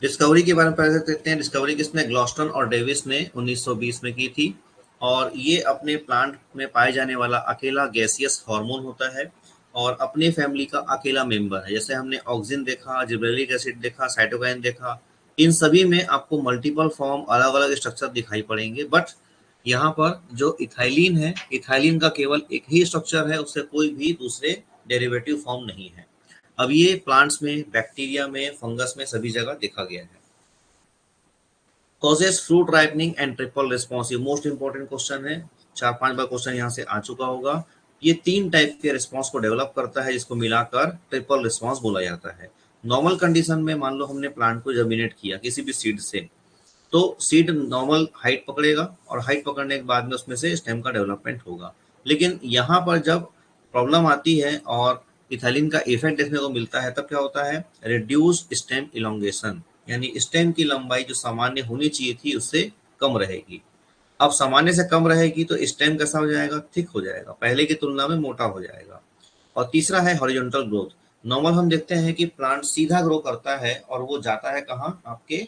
Discovery के बारे में पहले देखते हैं। डिस्कवरी किसने, ग्लॉस्टन और डेविस ने 1920 में की थी। और ये अपने प्लांट में पाए जाने वाला अकेला गैसियस हार्मोन होता है और अपने फैमिली का अकेला मेंबर है। जैसे हमने ऑक्सिन देखा, जिबरेलिक एसिड देखा, साइटोकाइन देखा, इन सभी में आपको मल्टीपल फॉर्म, अलग अलग स्ट्रक्चर दिखाई पड़ेंगे। बट यहाँ पर जो इथाइलिन है, इथाइलिन का केवल एक ही स्ट्रक्चर है, उससे कोई भी दूसरे डेरिवेटिव फॉर्म नहीं है। अब ये प्लांट्स में, बैक्टीरिया में, फंगस में सभी जगह देखा गया है। Causes fruit ripening and triple response, ये मोस्ट इंपॉर्टेंट क्वेश्चन है। 4-5 बार क्वेश्चन यहाँ से आ चुका होगा। ये 3 टाइप के रिस्पॉन्स को डेवलप करता है, जिसको मिलाकर ट्रिपल रिस्पॉन्स बोला जाता है। नॉर्मल कंडीशन में मान लो हमने प्लांट को जर्मिनेट किया किसी भी सीड से, तो सीड नॉर्मल हाइट पकड़ेगा और हाइट पकड़ने के बाद में उसमें से स्टेम का डेवलपमेंट होगा। लेकिन यहाँ पर जब प्रॉब्लम आती है और इथाइलिन का इफेक्ट देखने को मिलता है, तब क्या होता है, रिड्यूस स्टेम इलोंगेशन, यानी स्टेम की लंबाई जो सामान्य होनी चाहिए थी उससे कम रहेगी। अब सामान्य से कम रहेगी तो स्टेम कैसा हो जाएगा, थिक हो जाएगा, पहले की तुलना में मोटा हो जाएगा। और तीसरा है हॉरिजॉन्टल ग्रोथ। नॉर्मल हम देखते हैं कि प्लांट सीधा ग्रो करता है और वो जाता है कहाँ, आपके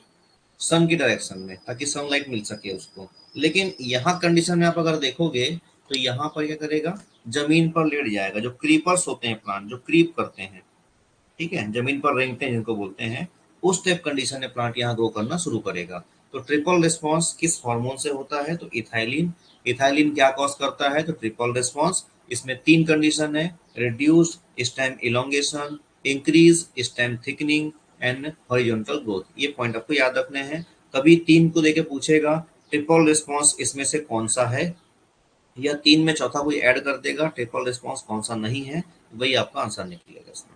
सन की डायरेक्शन में, ताकि सनलाइट मिल सके उसको। लेकिन यहाँ कंडीशन में आप अगर देखोगे तो यहाँ पर क्या करेगा, जमीन पर लेट जाएगा। जो क्रीपर्स होते हैं, प्लांट जो क्रीप करते हैं, ठीक है, जमीन पर रेंगते हैं जिनको बोलते हैं, उस टाइप कंडीशन में प्लांट यहाँ ग्रो करना शुरू करेगा। तो ट्रिपल रिस्पॉन्स किस हार्मोन से होता है, तो इथाइलिन। इथाइलिन क्या कॉज करता है, तो ट्रिपल रिस्पॉन्स। इसमें 3 कंडीशन है, reduce stem elongation, increase stem thickening and horizontal growth. ये पॉइंट आपको याद रखने हैं। कभी 3 को देके पूछेगा ट्रिपल रिस्पॉन्स इसमें से कौन सा है, या 3 में चौथा कोई ऐड कर देगा, ट्रिपल रिस्पॉन्स कौन सा नहीं है, वही आपका आंसर निकलेगा इसमें।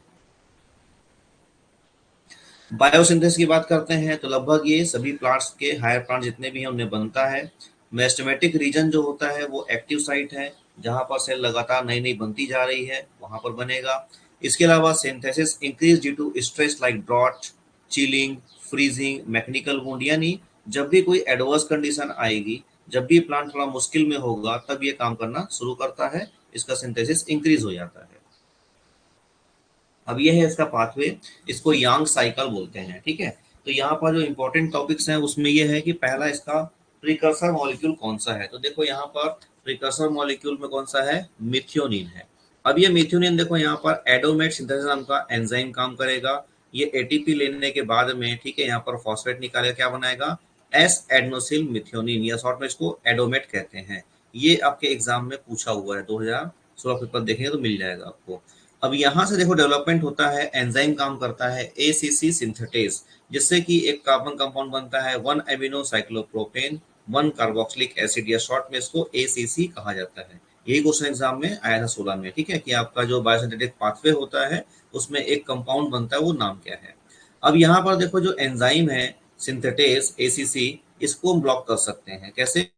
बायोसिंथेसिस की बात करते हैं तो लगभग ये सभी प्लांट्स के, हायर प्लांट जितने भी हैं उनमें बनता है। मेरिस्टेमेटिक रीजन जो होता है वो एक्टिव साइट है, जहां पर सेल लगातार नई नई बनती जा रही है, वहां पर बनेगा। इसके अलावा synthesis increase due to stress like drought, chilling, freezing, mechanical wound, यानी जब भी कोई एडवर्स कंडीशन आएगी, जब भी प्लांट थोड़ा मुश्किल में होगा, तब ये काम करना शुरू करता है, इसका सिंथेसिस इंक्रीज हो जाता है। अब ये है इसका पाथवे, इसको यांग साइकिल बोलते हैं, ठीक है। तो यहाँ पर जो इंपॉर्टेंट टॉपिक्स हैं उसमें ये है कि पहला इसका प्रिकर्सर मॉलिक्यूल कौन सा है। तो देखो यहाँ पर प्रिकर्सर मॉलिक्यूल में कौन सा है, मिथियोनिन है। अब ये मिथियोनिन देखो यहाँ पर एडोमेट सिंथेसिस नाम का एंजाइम काम करेगा। ये एटीपी लेने के बाद में, ठीक है, यहाँ पर फॉस्फेट निकालेगा, क्या बनाएगा, एस एडनोसिल मिथियोनिन, या शॉर्ट में इसको एडोमेट कहते हैं। ये आपके एग्जाम में पूछा हुआ है, 2016 पेपर देखेंगे तो मिल जाएगा आपको। अब यहाँ से देखो डेवलपमेंट होता है, एंजाइम काम करता है एसीसी सिंथेटेज, जिससे कि एक कार्बन कंपाउंड बनता है 1 एमिनो साइक्लोप्रोपेन 1 कार्बोक्सिलिक एसिड, या शॉर्ट में इसको एसीसी कहा जाता है। यही क्वेश्चन एग्जाम में आया था 16 में, ठीक है, कि आपका जो बायोसिंथेटिक पाथवे होता है उसमें एक कंपाउंड बनता है, वो नाम क्या है। अब यहाँ पर देखो जो एंजाइम है सिंथेटेज एसीसी, इसको हम ब्लॉक कर सकते हैं, कैसे,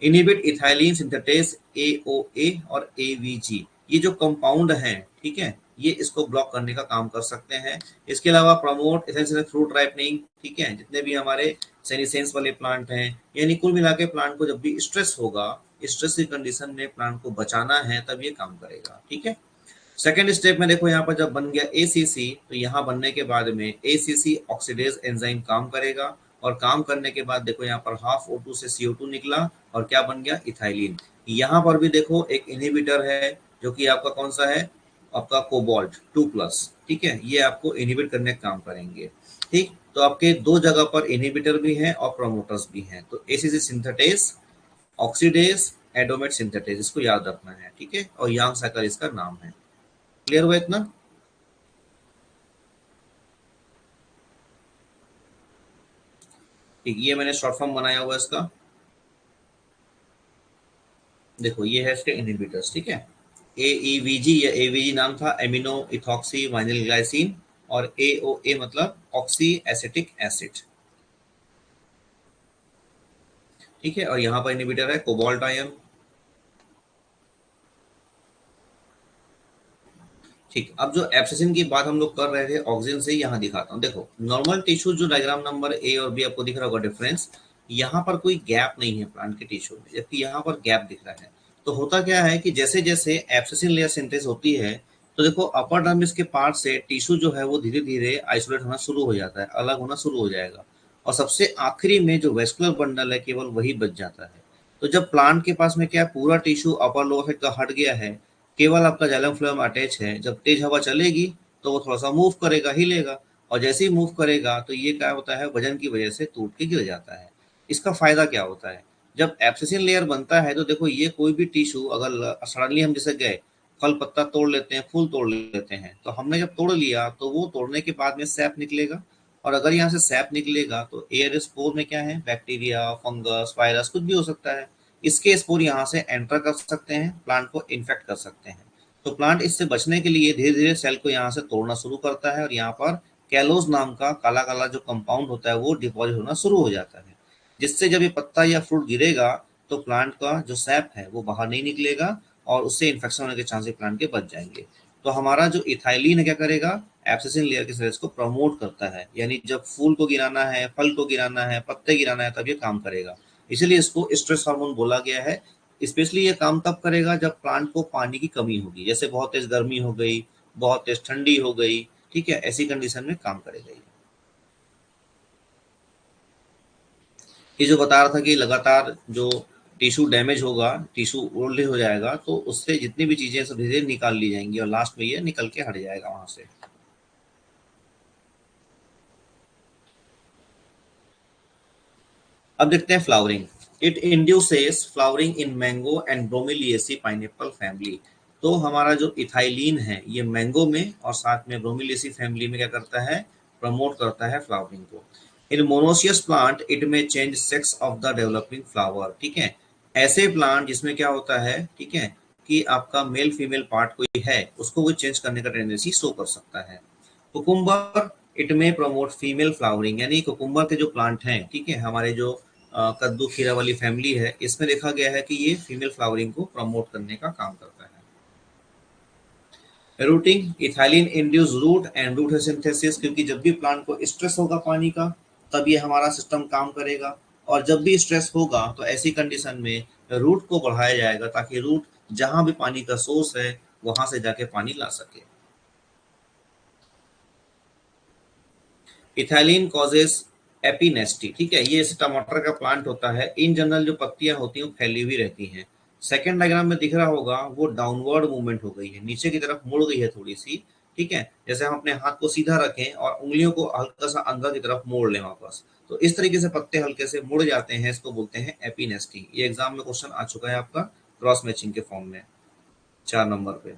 इनहिबिट इथाइलिन सिंथेटेज एओए और एवीजी, ये जो कंपाउंड हैं, ठीक है, ये इसको ब्लॉक करने का काम कर सकते हैं। इसके अलावा प्रमोट एसेंशियल फ्रूट राइपनिंग, ठीक है, जितने भी हमारे सेनिसेंस वाले प्लांट हैं, यानी कुल मिला के प्लांट को जब भी स्ट्रेस होगा, स्ट्रेस की कंडीशन में प्लांट को बचाना है, तब ये काम करेगा, ठीक है। सेकेंड स्टेप में देखो यहाँ पर जब बन गया एसीसी, तो यहाँ बनने के बाद में एसीसी ऑक्सीडेज एंजाइम काम करेगा, और काम करने के बाद देखो यहाँ पर हाफ O2 से CO2 निकला और क्या बन गया, इथाइलिन। यहाँ पर भी देखो एक इनहिबिटर है, जो कि आपका कौन सा है, आपका कोबाल्ट 2+, ठीक है, ये आपको इनहिबिट करने का काम करेंगे, ठीक। तो आपके 2 जगह पर इनहिबिटर भी हैं और प्रोमोटर्स भी हैं। तो एसीसी सिंथेटेज, ऑक्सीडेज, एडोमेट सिंथेटेज, इसको याद रखना है, ठीक है, और यांग साइकिल इसका नाम है। क्लियर हुआ इतना। ठीक, ये मैंने शॉर्ट फॉर्म बनाया हुआ इसका, देखो ये है इसके इनहिबिटर्स, ठीक है। एईवीजी या एवीजी नाम था एमिनो इथॉक्सी वाइनिल ग्लाइसिन, और एओए मतलब ऑक्सी एसिटिक एसिड, ठीक है। और यहाँ पर इनहिबिटर है कोबाल्ट आयन, ठीक। अब जो एब्सिसिन की बात हम लोग कर रहे थे ऑक्सीजन से, यहाँ दिखाता हूँ। देखो नॉर्मल टिश्यू जो डायग्राम नंबर ए और बी आपको दिख रहा होगा डिफरेंस, यहाँ पर कोई गैप नहीं है प्लांट के टिश्यू में, जबकि यहाँ पर गैप दिख रहा है। तो होता क्या है कि जैसे जैसे एब्सिसिन लेयर सिंथेसिस होती है, तो देखो अपर डर्मिस के पार्ट से टिश्यू जो है वो धीरे धीरे आइसोलेट होना शुरू हो जाता है, अलग होना शुरू हो जाएगा, और सबसे आखिरी में जो वेस्कुलर बंडल है केवल वही बच जाता है। तो जब प्लांट के पास में क्या है, पूरा टिश्यू अपर लोअर साइड का हट गया है, केवल आपका जाइलम फ्लोएम अटैच है, जब तेज हवा चलेगी तो वो थोड़ा सा मूव करेगा, हिलेगा, और जैसे ही मूव करेगा तो ये क्या होता है, वजन की वजह से टूट के गिर जाता है। इसका फायदा क्या होता है, जब एब्सिसिन लेयर बनता है तो देखो ये कोई भी टिश्यू अगर सडनली हम जैसे गए फल पत्ता तोड़ लेते हैं, फूल तोड़ लेते हैं, तो हमने जब तोड़ लिया तो वो तोड़ने के बाद में सैप निकलेगा, और अगर यहाँ से सैप निकलेगा तो एयर स्पोर में क्या है, बैक्टीरिया, फंगस, वायरस कुछ भी हो सकता है। इसके स्पोर यहाँ से एंटर कर सकते हैं, प्लांट को इन्फेक्ट कर सकते हैं। तो प्लांट इससे बचने के लिए धीरे धीरे सेल को यहाँ से तोड़ना शुरू करता है, और यहाँ पर कैलोज नाम का काला काला जो कंपाउंड होता है वो डिपॉजिट होना शुरू हो जाता है, जिससे जब ये पत्ता या फ्रूट गिरेगा तो प्लांट का जो सैप है वो बाहर नहीं निकलेगा, और उससे इन्फेक्शन होने के चांसेस प्लांट के बच जाएंगे। तो हमारा जो इथाइलिन क्या करेगा, एब्सिसिन लेयर के सेल्स को प्रमोट करता है, यानी जब फूल को गिराना है, फल को गिराना है, पत्ते गिराना है, तब ये काम करेगा। इसीलिए इसको स्ट्रेस हार्मोन बोला गया है। स्पेशली ये काम तब करेगा जब प्लांट को पानी की कमी होगी, जैसे बहुत तेज गर्मी हो गई, बहुत तेज ठंडी हो गई, ठीक है, ऐसी कंडीशन में काम करेगा ये जो बता रहा था कि लगातार जो टिश्यू डैमेज होगा, टिश्यू ओल्ड हो जाएगा, तो उससे जितनी भी चीजें सब धीरे धीरे निकाल ली जाएंगी और लास्ट में ये निकल के हट जाएगा वहां से। अब देखते हैं flowering. It induces flowering in mango and bromeliaceae pineapple family. तो हमारा जो इथाइलिन है ये मैंगो में और साथ में ब्रोमिलिएसी फैमिली में क्या करता है, प्रमोट करता है फ्लावरिंग को। इन मोनोसियस प्लांट इट में change sex of the developing flower, ठीक है। ऐसे प्लांट जिसमें क्या होता है, ठीक है, कि आपका मेल फीमेल पार्ट कोई है उसको वो चेंज करने का टेंडेंसी शो कर सकता है। कुकुम्बर इट में प्रमोट फीमेल फ्लावरिंग, यानी कुकुम्बर के जो प्लांट हैं, ठीक है, हमारे जो कद्दू खीरा वाली फैमिली है, इसमें देखा गया है कि ये फीमेल फ्लावरिंग को प्रमोट करने का काम करता है। Rooting, ethylene induce root and root synthesis, क्योंकि जब भी प्लांट को स्ट्रेस होगा पानी का तब ये हमारा सिस्टम काम करेगा, और जब भी स्ट्रेस होगा तो ऐसी कंडीशन में रूट को बढ़ाया जाएगा ताकि रूट जहां भी पानी का सोर्स है वहां से जाके पानी ला सके। इथाइलिन कॉजेस एपिनेस्टी, ठीक है, ये टमाटर का प्लांट होता है, इन जनरल जो पत्तियां होती हैं वो फैली हुई रहती हैं। सेकेंड डायग्राम में दिख रहा होगा वो डाउनवर्ड मूवमेंट हो गई है, नीचे की तरफ मुड़ गई है थोड़ी सी, ठीक है, जैसे हम अपने हाथ को सीधा रखें और उंगलियों को हल्का सा अंदर की तरफ मोड़ लें वापस, तो इस तरीके से पत्ते हल्के से मुड़ जाते हैं, इसको बोलते हैं एपिनेस्टी। ये एग्जाम में क्वेश्चन आ चुका है आपका क्रॉस मैचिंग के फॉर्म में 4 नंबर पे।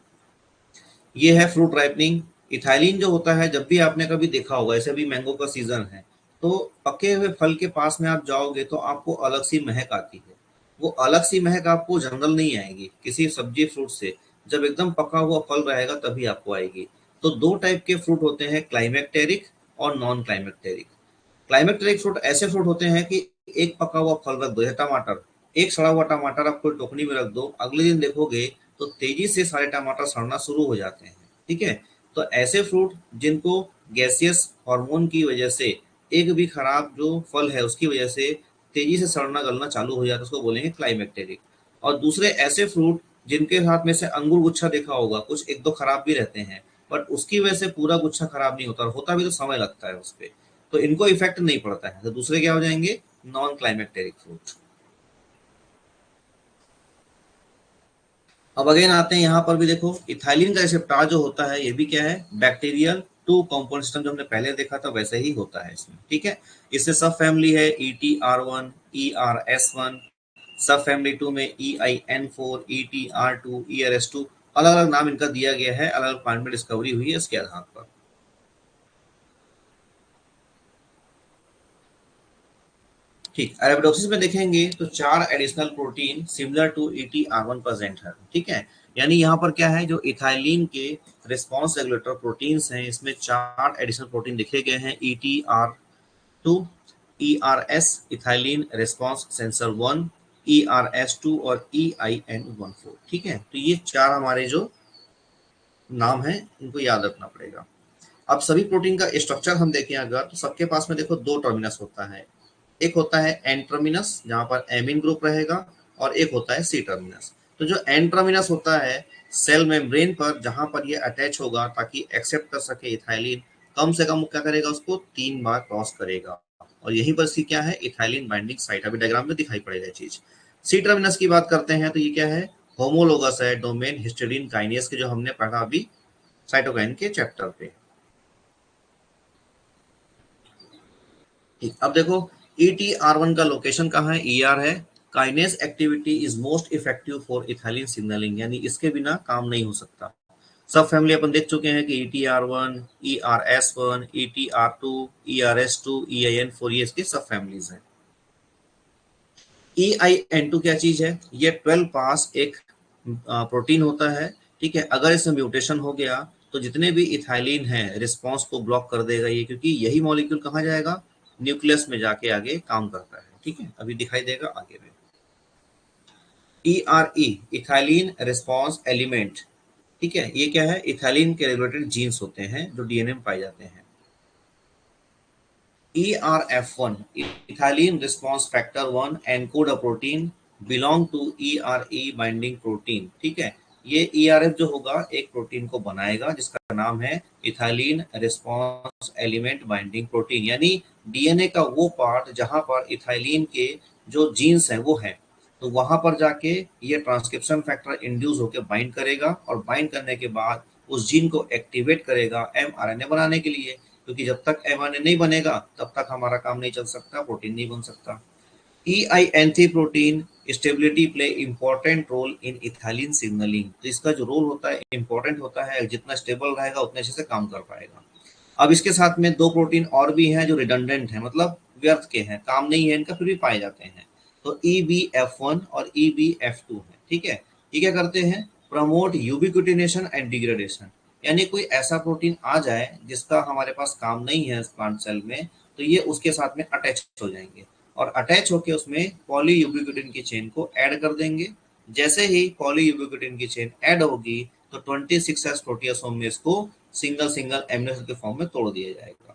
ये है फ्रूट राइपनिंग। इथाइलिन जो होता है, जब भी आपने कभी देखा होगा, ऐसे भी मैंगो का सीजन है, तो पके हुए फल के पास में आप जाओगे तो आपको अलग सी महक आती है। वो अलग सी महक आपको जनरल नहीं आएगी किसी सब्जी फ्रूट से, जब एकदम पका हुआ फल रहेगा तभी आपको आएगी। तो दो टाइप के फ्रूट होते हैं, क्लाइमेक्टेरिक और नॉन क्लाइमेक्टेरिक। क्लाइमेक्टेरिक फ्रूट ऐसे फ्रूट होते हैं कि एक पका हुआ फल रख दो, जैसे टमाटर, एक सड़ा हुआ टमाटर आप कोई टोकनी में रख दो, अगले दिन देखोगे तो तेजी से सारे टमाटर सड़ना शुरू हो जाते हैं, ठीक है। तो ऐसे फ्रूट जिनको गैसियस हार्मोन की वजह से एक भी खराब जो फल है उसकी वजह से तेजी से सड़ना गलना चालू हो जाता है, उसको बोलेंगे क्लाइमेक्टेरिक। और दूसरे ऐसे फ्रूट जिनके साथ में से अंगूर गुच्छा देखा होगा, कुछ एक दो खराब भी रहते हैं, बट उसकी वजह से पूरा गुच्छा खराब नहीं होता, और होता भी तो समय लगता है उस पर, तो इनको इफेक्ट नहीं पड़ता है, तो दूसरे क्या हो जाएंगे, नॉन क्लाइमेक्टेरिक फ्रूट। अब अगेन आते हैं यहाँ पर भी देखो, इथाइलिन का रिसेप्टर जो होता है ये भी क्या है, बैक्टीरियल टू कंपाउंड सिस्टम, जो हमने पहले देखा था वैसे ही होता है इसमें, ठीक है। इससे सब फैमिली है ETR1, ERS1, सब फैमिली 2 में EIN4, ETR2, ERS2, अलग अलग नाम इनका दिया गया है, अलग अलग प्लांट में डिस्कवरी हुई है इसके आधार पर। ठीक, अरेबिडोप्सिस में देखेंगे तो 4 additional protein similar to ETR1 present है, ठीक है। यानी यहाँ पर क्या है, जो इथाइलिन के रिस्पॉन्स रेगुलेटर प्रोटीन्स हैं इसमें 4 एडिशनल प्रोटीन लिखे गए हैं, ETR2, ERS ethylene response sensor 1, ERS2 और EIN14, ठीक है। तो ये 4 हमारे जो नाम है इनको याद रखना पड़ेगा। अब सभी प्रोटीन का स्ट्रक्चर हम देखें अगर, तो सबके पास में देखो दो टर्मिनस होता है, एक होता है एन टर्मिनस जहां पर एमिन ग्रुप रहेगा, और एक होता है सी टर्मिनस। तो जो एन टर्मिनस होता है सेल मेम्ब्रेन पर, जहां पर ये अटैच होगा ताकि एक्सेप्ट कर सके इथाइलिन, कम से कम क्या करेगा, उसको 3 बार क्रॉस करेगा। और यही पर सी क्या है, इथाइलिन बाइंडिंग साइट। अभी डायग्राम में दिखाई पड़ेगा ये चीज। सी टर्मिनस की बात करते हैं तो ये क्या है, होमोलोगस है डोमेन हिस्टिडीन काइनेस के, जो हमने पढ़ा अभी साइटोकाइन के चैप्टर पे। ठीक, अब देखो ETR1 का लोकेशन कहाँ है, ER है। Kinase activity is most effective for ethylene signalling, यानी इसके बिना काम नहीं हो सकता। सब फैमिली अपन देख चुके हैं कि ETR1, ERS1, ETR2, ERS2, EIN4, ये इसकी सब फैमिलीज हैं। EIN2 क्या चीज है, ये 12 पास एक प्रोटीन होता है। ठीक है, अगर इसमें म्यूटेशन हो गया तो जितने भी इथाइलिन है रिस्पॉन्स को ब्लॉक कर देगा ये, क्योंकि यही मॉलिक्यूल कहाँ जाएगा, न्यूक्लियस में जाके आगे काम करता है। ठीक है, अभी दिखाई देगा आगे में। ERE ethylene response element. ठीक है, ये क्या है, इथाइलिन के रेगुलेटेड जीन्स होते हैं जो डीएनए में पाए जाते हैं। ERF1 ethylene response factor 1 encode a protein belong to ERE binding protein. ठीक है, ये ERF जो होगा एक प्रोटीन को बनाएगा जिसका नाम है ethylene response element binding protein, यानी डीएनए का वो पार्ट जहां पर इथाइलिन के जो जीन्स हैं वो है। तो वहां पर जाके ये ट्रांसक्रिप्शन फैक्टर इंड्यूस होकर बाइंड करेगा, और बाइंड करने के बाद उस जीन को एक्टिवेट करेगा mRNA बनाने के लिए, क्योंकि जब तक mRNA नहीं बनेगा तब तक हमारा काम नहीं चल सकता, प्रोटीन नहीं बन सकता। EIN3 protein stability play important role in ethylene signalling, तो इसका जो रोल होता है इंपॉर्टेंट होता है, जितना स्टेबल रहेगा उतने अच्छे से काम कर पाएगा। अब इसके साथ में दो प्रोटीन और भी हैं जो रिडंडेंट हैं, मतलब व्यर्थ के हैं, काम नहीं है इनका, फिर भी पाए जाते हैं। तो EBF1 और EBF2 है। ठीक है, ये क्या करते हैं, प्रमोट यूबिक्विटिनेशन एंड डिग्रेडेशन, यानी कोई ऐसा प्रोटीन आ जाए जिसका हमारे पास काम नहीं है इस प्लांट सेल में, तो ये उसके साथ में अटैच हो जाएंगे, और अटैच होकर उसमें पॉली यूबिक्विटिन की चेन को ऐड कर देंगे। जैसे ही पॉली यूबिक्विटिन की चेन ऐड होगी तो 26S प्रोटियोसोम में इसको सिंगल सिंगल एमिनो एसिड के फॉर्म में तोड़ दिया जाएगा।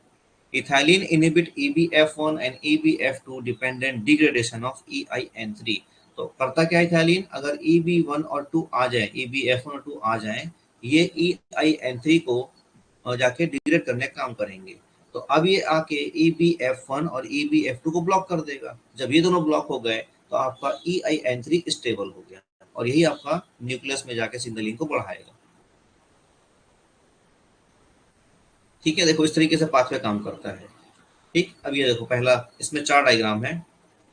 Ethylene inhibit EBF1 and EBF2 dependent degradation of EIN3। तो करता क्या इथाइलिन, अगर EB1 और 2 आ जाए, EBF1 और 2 आ जाए, ये EIN3 को जाके डिग्रेड करने का काम करेंगे। तो अब ये आके EBF1 और EBF2 को ब्लॉक कर देगा। जब ये दोनों ब्लॉक हो गए तो आपका EIN3 स्टेबल हो गया, और यही आपका न्यूक्लियस में जाके सिग्नलिंग को बढ़ाएगा। ठीक है, देखो इस तरीके से पाथवे काम करता है। ठीक, अब ये देखो पहला, इसमें 4 डायग्राम है।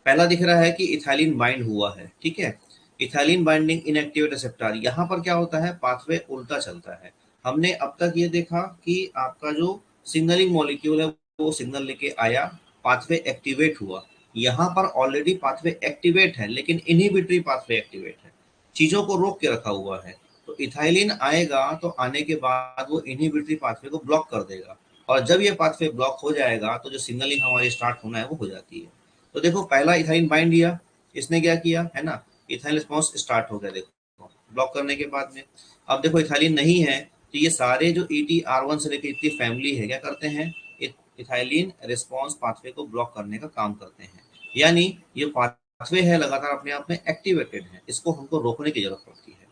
पहला दिख रहा है कि इथाइलिन बाइंड हुआ है। ठीक है, इथाइलिन बाइंडिंग इनएक्टिवेट रिसेप्टर, यहाँ पर क्या होता है, पाथवे उल्टा चलता है। हमने अब तक ये देखा कि आपका जो सिग्नलिंग मॉलिक्यूल है वो सिग्नल लेके आया, पाथवे एक्टिवेट हुआ। यहाँ पर ऑलरेडी पाथवे एक्टिवेट है लेकिन इनहिबिटरी पाथवे एक्टिवेट है, चीजों को रोक के रखा हुआ है। तो इथाइलिन आएगा तो आने के बाद वो इनहिबिटरी पाथवे को ब्लॉक कर देगा, और जब ये पाथवे ब्लॉक हो जाएगा तो जो सिग्नलिंग हमारी स्टार्ट होना है वो हो जाती है। तो देखो पहला इथाइलिन बाइंड दिया, इसने क्या किया है ना, इथाइल रिस्पॉन्स स्टार्ट हो गया देखो ब्लॉक करने के बाद में। अब देखो इथाइलिन नहीं है तो ये सारे जो ETR1 से लेकर इतनी फैमिली है क्या करते हैं, इथाइलिन रिस्पॉन्स पाथवे को ब्लॉक करने का काम करते हैं। यानी ये पाथवे है लगातार अपने आप में एक्टिवेटेड है, इसको हमको रोकने की जरूरत पड़ती है।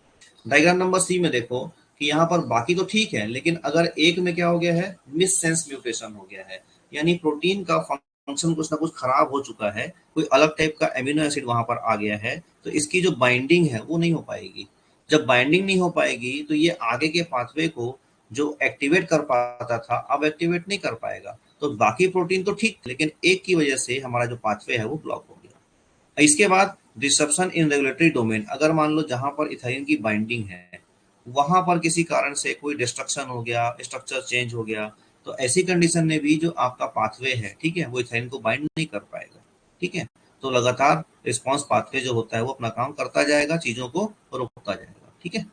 डायग्राम नंबर सी में देखो कि यहाँ पर बाकी तो ठीक है, लेकिन अगर एक में क्या हो गया है, मिस सेंस म्यूटेशन हो गया है, यानी प्रोटीन का फंक्शन कुछ ना कुछ खराब हो चुका है, कोई अलग टाइप का एमिनो एसिड वहां पर आ गया है, तो इसकी जो बाइंडिंग है वो नहीं हो पाएगी। जब बाइंडिंग नहीं हो पाएगी तो ये आगे के पाथवे को जो एक्टिवेट कर पाता था अब एक्टिवेट नहीं कर पाएगा। तो बाकी प्रोटीन तो ठीक, लेकिन एक की वजह से हमारा जो पाथवे है वो ब्लॉक हो गया। इसके बाद डिसरप्शन इन रेगुलेटरी डोमेन, अगर मान लो जहां पर इथाइलिन की बाइंडिंग है वहां पर किसी कारण से कोई डिस्ट्रक्शन हो गया, स्ट्रक्चर चेंज हो गया, तो ऐसी कंडीशन में भी जो आपका पाथवे है, ठीक है, वो इथाइलिन को बाइंड नहीं कर पाएगा। ठीक है, तो लगातार रिस्पॉन्स पाथवे जो होता है वो अपना काम करता जाएगा, चीजों को रोकता जाएगा। ठीक है,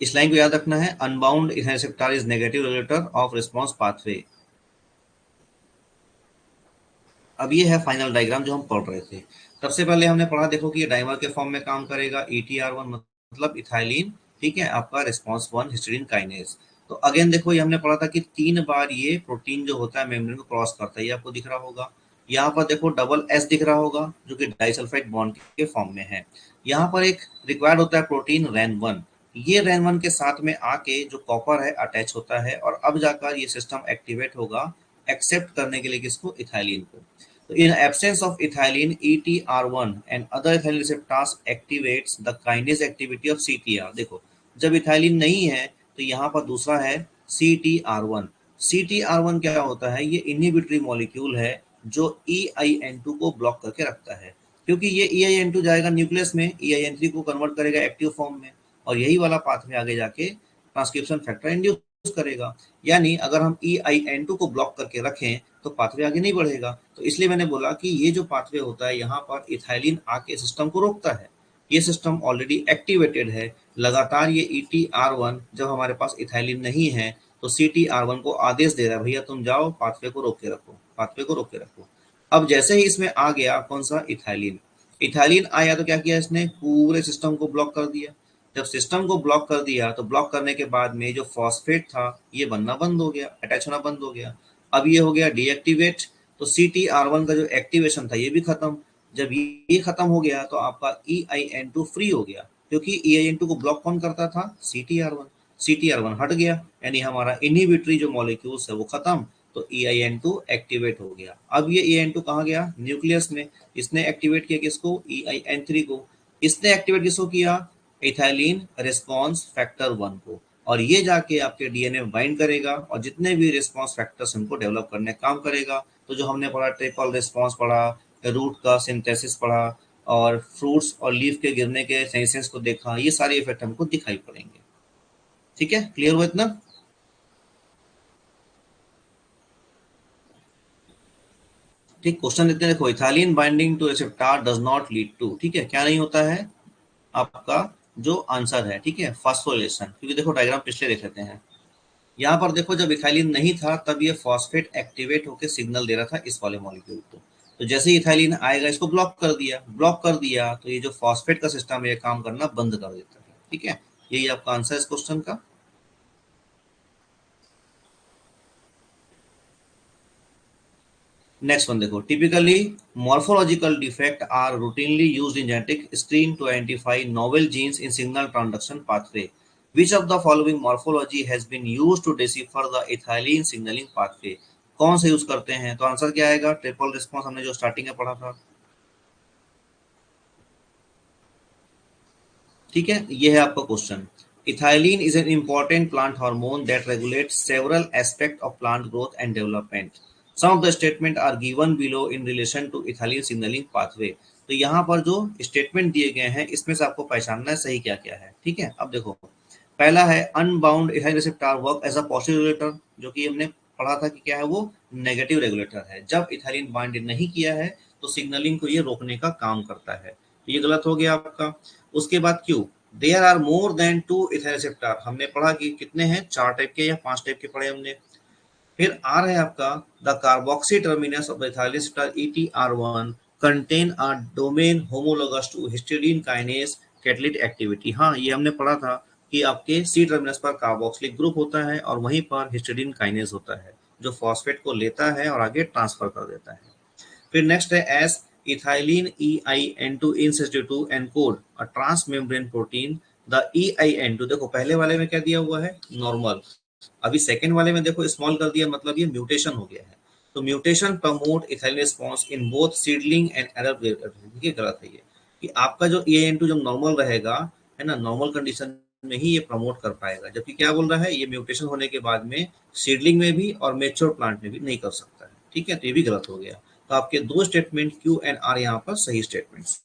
इस लाइन को याद रखना है, unbound ethyl receptor is negative regulator of response pathway. अब ये है फाइनल डायग्राम जो हम पढ़ रहे थे। सबसे पहले हमने पढ़ा, देखो कि ये डाइमर के फॉर्म में काम करेगा, ETR1 मतलब इथाइलिन, ठीक है, आपका रिस्पॉन्स 1 हिस्टीडीन काइनेज। तो अगेन देखो ये हमने पढ़ा था कि 3 बार ये प्रोटीन जो होता है मेम्ब्रेन को क्रॉस करता है, ये आपको दिख रहा होगा। यहाँ पर देखो डबल एस दिख रहा होगा जो कि डाइसल्फाइड बॉन्ड के फॉर्म में है। यहाँ पर एक रिक्वायर्ड होता है प्रोटीन RAN1, ये RAN1 के साथ में आके जो कॉपर है अटैच होता है और अब जाकर ये सिस्टम एक्टिवेट होगा एक्सेप्ट करने के लिए किसको, इथाइलिन को। तो in absence of ethylene ETR1 and other ethylene receptors activates the kinase activity of CTR। देखो जब इथाइलिन नहीं है तो यहाँ पर दूसरा है CTR1। CTR1 क्या होता है, ये इनहिबिटरी मॉलिक्यूल है जो EIN2 को ब्लॉक करके रखता है, क्योंकि ये EIN2 जाएगा न्यूक्लियस में, EIN3 को कन्वर्ट करेगा एक्टिव फॉर्म में, और यही वाला पाथवे आगे जाके ट्रांसक्रिप्शन फैक्टर इंड्यूस करेगा। यानी अगर हम EIN2 को ब्लॉक करके रखें तो पाथवे आगे नहीं बढ़ेगा। तो इसलिए मैंने बोला कि ये जो पाथवे होता है यहाँ पर इथाइलिन आके सिस्टम को रोकता है, ये सिस्टम ऑलरेडी एक्टिवेटेड है। लगातार ये ETR1 जब हमारे पास इथाइलिन नहीं है तो CTR1 को आदेश दे रहा है, भैया तुम जाओ पाथवे को रोक के रखो, पाथवे को रोक के रखो। अब जैसे ही इसमें आ गया कौन सा, इथाइलिन, इथाइलिन आया तो क्या किया इसने, पूरे सिस्टम को ब्लॉक कर दिया। जब सिस्टम को ब्लॉक कर दिया तो ब्लॉक करने के बाद में जो फॉस्फेट था ये बनना बंद हो गया, अटैच होना बंद हो गया। अब ये हो गया डीएक्टिवेट, तो CTR1 का जो एक्टिवेशन था ये भी खत्म। जब ये खत्म हो गया तो आपका EIN2 फ्री हो गया, क्योंकि EIN2 को ब्लॉक कौन करता था, CTR1। CTR1 हट गया, यानी हमारा इनहिबिटरी जो मॉलिक्यूल्स है वो खत्म, तो EIN2 एक्टिवेट हो गया। अब ये EIN2 कहाँ गया, न्यूक्लियस में। इसने एक्टिवेट किया किसको, EIN3 को। इसने एक्टिवेट किसको किया, इथाइलिन रिस्पॉन्स फैक्टर 1 को, और ये जाके आपके DNA में बाइंड करेगा और जितने भी रिस्पॉन्स फैक्टर्स उनको डेवलप करने काम करेगा। तो जो हमने पढ़ा, ट्रिपल रिस्पॉन्स पढ़ा, रूट का सिंथेसिस पढ़ा, और फ्रूट्स और लीफ के गिरने के सेंसेस को देखा, ये सारे इफेक्ट हमको दिखाई पड़ेंगे। ठीक है, क्लियर हुआ इतना। ठीक, क्वेश्चन देते हैं, देखो ethylene binding to receptor does not lead to, ठीक है, क्या नहीं होता है आपका जो आंसर है, ठीक है, फॉस्फोरिलेशन। क्योंकि देखो डायग्राम पिछले देख लेते हैं, यहाँ पर देखो जब इथाइलिन नहीं था तब ये फॉस्फेट एक्टिवेट होकर सिग्नल दे रहा था इस वाले मॉलिक्यूल को। तो जैसे ही इथाइलिन आएगा इसको ब्लॉक कर दिया, ब्लॉक कर दिया तो ये जो फॉस्फेट का सिस्टम है ये काम करना बंद कर देता है। ठीक है, यही आपका आंसर है इस क्वेश्चन का। नेक्स्ट वन देखो, typically morphological defect are routinely used in genetic screen to identify novel genes in signal transduction pathway. Which of the following morphology has been used to decipher the ethylene signalling pathway. कौन से use करते हैं, तो answer क्या आएगा, triple response, हमने जो starting में पढ़ा था। ठीक है, ये है आपका question. Ethylene is an important plant hormone that regulates several aspect of plant growth and development. Some of the statement are given below in relation to ethylene signalling pathway. तो यहाँ पर जो स्टेटमेंट दिए गए हैं इसमें से आपको पहचानना है सही क्या क्या है। ठीक है, अब देखो, पहला है unbound ethylene receptor work as a positive regulator, जो कि हमने पढ़ा था कि क्या है, वो नेगेटिव रेगुलेटर है। जब इथाइलिन बाइंड नहीं किया है तो सिग्नलिंग को ये रोकने का काम करता है, तो ये गलत हो गया आपका। उसके बाद क्यों, there are more than 2 ethyl receptor, हमने पढ़ा कि कितने हैं, 4 टाइप के या 5 टाइप के पढ़े हमने। फिर आ रहा है आपका the carboxy terminus of ethyl receptor ETR1 contain a domain homologous to histidine kinase catalytic activity. हाँ, ये हमने पढ़ा था कि आपके सी टर्मिनस पर कार्बोक्सिलिक ग्रुप होता है और वहीं पर हिस्टिडीन काइनेज होता है जो फॉस्फेट को लेता है और आगे ट्रांसफर कर देता है। फिर नेक्स्ट है as ethylene EIN2 insensitive encode a trans membrane protein the EIN2। देखो पहले वाले में क्या दिया हुआ है, नॉर्मल, अभी सेकेंड वाले में देखो स्मॉल कर दिया, मतलब ये म्यूटेशन हो गया है। तो mutation promote ethylene response in both seedling and adult. ये गलत है ये, कि आपका जो EIN2 जब नॉर्मल रहेगा, है ना, नॉर्मल कंडीशन में ही ये प्रमोट कर पाएगा, जबकि क्या बोल रहा है, ये म्यूटेशन होने के बाद में सीडलिंग में भी और मेच्योर प्लांट में भी नहीं कर सकता है। ठीक है, तो ये भी गलत हो गया। तो आपके दो स्टेटमेंट Q एंड R यहाँ पर सही स्टेटमेंट्स।